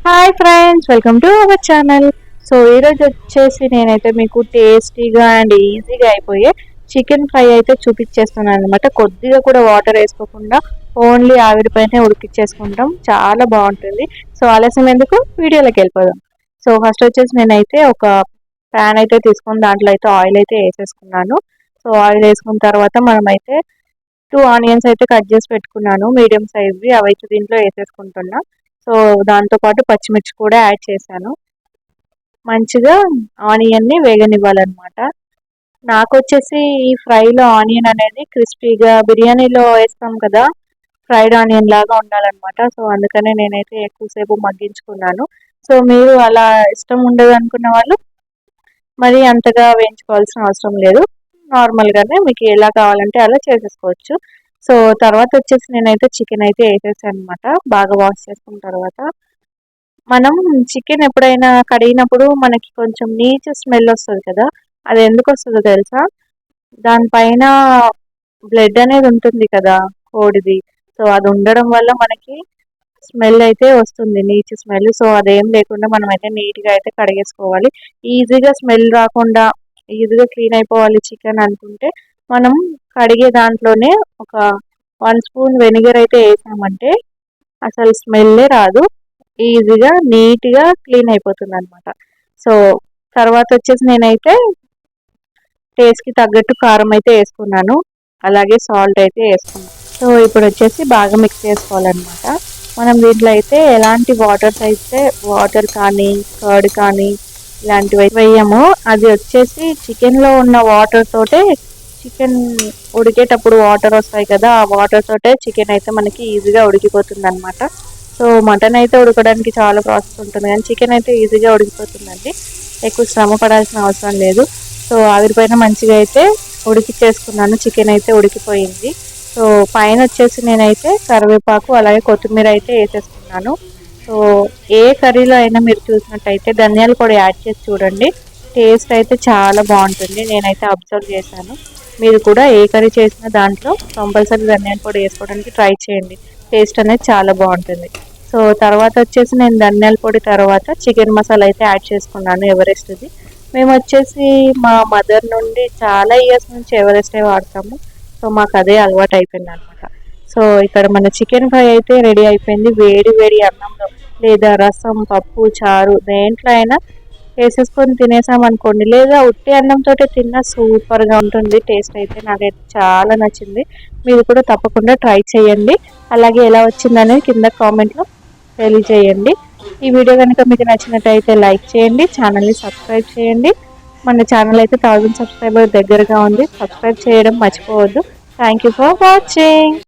Hi friends, welcome to our channel. So ఈరోజు వచ్చేసి నేనైతే మీకు టేస్టీగా అండ్ ఈజీగా అయిపోయే చికెన్ ఫ్రై అయితే చూపించేస్తున్నాను అనమాట. కొద్దిగా కూడా వాటర్ వేసుకోకుండా ఓన్లీ ఆవిరిపైనే ఉడికిచ్చేసుకుంటాం, చాలా బాగుంటుంది. సో ఆలస్యం ఎందుకు, వీడియోలోకి వెళ్ళిపోదాం. సో ఫస్ట్ వచ్చేసి నేనైతే ఒక ప్యాన్ అయితే తీసుకొని దాంట్లో అయితే ఆయిల్ అయితే వేసేసుకున్నాను. సో ఆయిల్ వేసుకున్న తర్వాత మనమైతే 2 ఆనియన్స్ అయితే కట్ చేసి పెట్టుకున్నాను, మీడియం సైజ్వి. అవైతే దీంట్లో వేసేసుకుంటున్నా. సో దాంతోపాటు పచ్చిమిర్చి కూడా యాడ్ చేశాను. మంచిగా ఆనియన్ని వేగనివ్వాలన్నమాట. నాకు వచ్చేసి ఈ ఫ్రైలో ఆనియన్ అనేది క్రిస్పీగా, బిర్యానీలో వేస్తాం కదా ఫ్రైడ్ ఆనియన్ లాగా ఉండాలన్నమాట. సో అందుకనే నేనైతే ఎక్కువసేపు మగ్గించుకున్నాను. సో మీరు అలా ఇష్టం ఉండదు అనుకున్న వాళ్ళు మరి అంతగా వేయించుకోవాల్సిన అవసరం లేదు, నార్మల్గానే మీకు ఎలా కావాలంటే అలా చేసేసుకోవచ్చు. సో తర్వాత వచ్చేసి నేనైతే చికెన్ అయితే వేసేసాను అనమాట, బాగా వాష్ చేసుకున్న తర్వాత. మనం చికెన్ ఎప్పుడైనా కడిగినప్పుడు మనకి కొంచెం నీచు స్మెల్ వస్తుంది కదా, అది ఎందుకు వస్తుందో తెలుసా? దానిపైన బ్లడ్ అనేది ఉంటుంది కదా కోడిది. సో అది ఉండడం వల్ల మనకి స్మెల్ అయితే వస్తుంది, నీచు స్మెల్. సో అదేం లేకుండా మనం అయితే నీట్గా అయితే కడిగేసుకోవాలి. ఈజీగా స్మెల్ రాకుండా ఈజీగా క్లీన్ అయిపోవాలి చికెన్ అనుకుంటే మనం కడిగే దాంట్లోనే ఒక 1 స్పూన్ వెనిగర్ అయితే వేసామంటే అసలు స్మెల్లే రాదు, ఈజీగా నీట్గా క్లీన్ అయిపోతుంది అనమాట. సో తర్వాత వచ్చేసి నేనైతే టేస్ట్కి తగ్గట్టు కారం అయితే వేసుకున్నాను, అలాగే సాల్ట్ అయితే వేసుకున్నాను. సో ఇప్పుడు వచ్చేసి బాగా మిక్స్ చేసుకోవాలన్నమాట. మనం దీంట్లో అయితే ఎలాంటి వాటర్ కానీ కర్డ్ కానీ ఇలాంటివి వేయము. అది వచ్చేసి చికెన్లో ఉన్న వాటర్ తోటే, చికెన్ ఉడికేటప్పుడు వాటర్ వస్తాయి కదా, ఆ వాటర్ తోటే చికెన్ అయితే మనకి ఈజీగా ఉడికిపోతుంది అనమాట. సో మటన్ అయితే ఉడకడానికి చాలా ప్రాసెస్ ఉంటుంది, కానీ చికెన్ అయితే ఈజీగా ఉడికిపోతుందండి, ఎక్కువ శ్రమ పడాల్సిన అవసరం లేదు. సో ఆవిరిపైన మంచిగా అయితే ఉడికిచ్చేసుకున్నాను, చికెన్ అయితే ఉడికిపోయింది. సో పైన వచ్చేసి నేనైతే కరివేపాకు అలాగే కొత్తిమీర అయితే వేసేసుకున్నాను. సో ఏ కర్రీలో అయినా మీరు చూసినట్టయితే ధనియాల పొడి యాడ్ చేసి చూడండి, టేస్ట్ అయితే చాలా బాగుంటుంది. నేనైతే అబ్జర్వ్ చేశాను, మీరు కూడా ఏ కర్రీ చేసినా దాంట్లో కంపల్సరీ ధనియాల పొడి వేసుకోవడానికి ట్రై చేయండి, టేస్ట్ అనేది చాలా బాగుంటుంది. సో తర్వాత వచ్చేసి నేను ధనియాల పొడి తర్వాత చికెన్ మసాలా అయితే యాడ్ చేసుకున్నాను, ఎవరెస్ట్ది. మేము వచ్చేసి మా మదర్ నుండి చాలా ఇయర్స్ నుంచి ఎవరెస్టే వాడతాము. సో మాకు అదే అలవాటు అయిపోయింది అనమాట. సో ఇక్కడ మన చికెన్ ఫ్రై అయితే రెడీ అయిపోయింది. వేడి వేడి అన్నంలో లేదా రసం, పప్పు, చారు దేంట్లో అయినా వేసేసుకొని తినేసామనుకోండి, లేదా ఉట్టి అన్నంతో తిన్నా సూపర్గా ఉంటుంది. టేస్ట్ అయితే నాకైతే చాలా నచ్చింది, మీరు కూడా తప్పకుండా ట్రై చేయండి. అలాగే ఎలా వచ్చిందనేది కింద కామెంట్లో తెలియజేయండి. ఈ వీడియో కనుక మీకు నచ్చినట్టయితే లైక్ చేయండి, ఛానల్ని సబ్స్క్రైబ్ చేయండి. మన ఛానల్ అయితే 1000 సబ్స్క్రైబర్ దగ్గరగా ఉంది, సబ్స్క్రైబ్ చేయడం మర్చిపోవద్దు. Thank you for watching.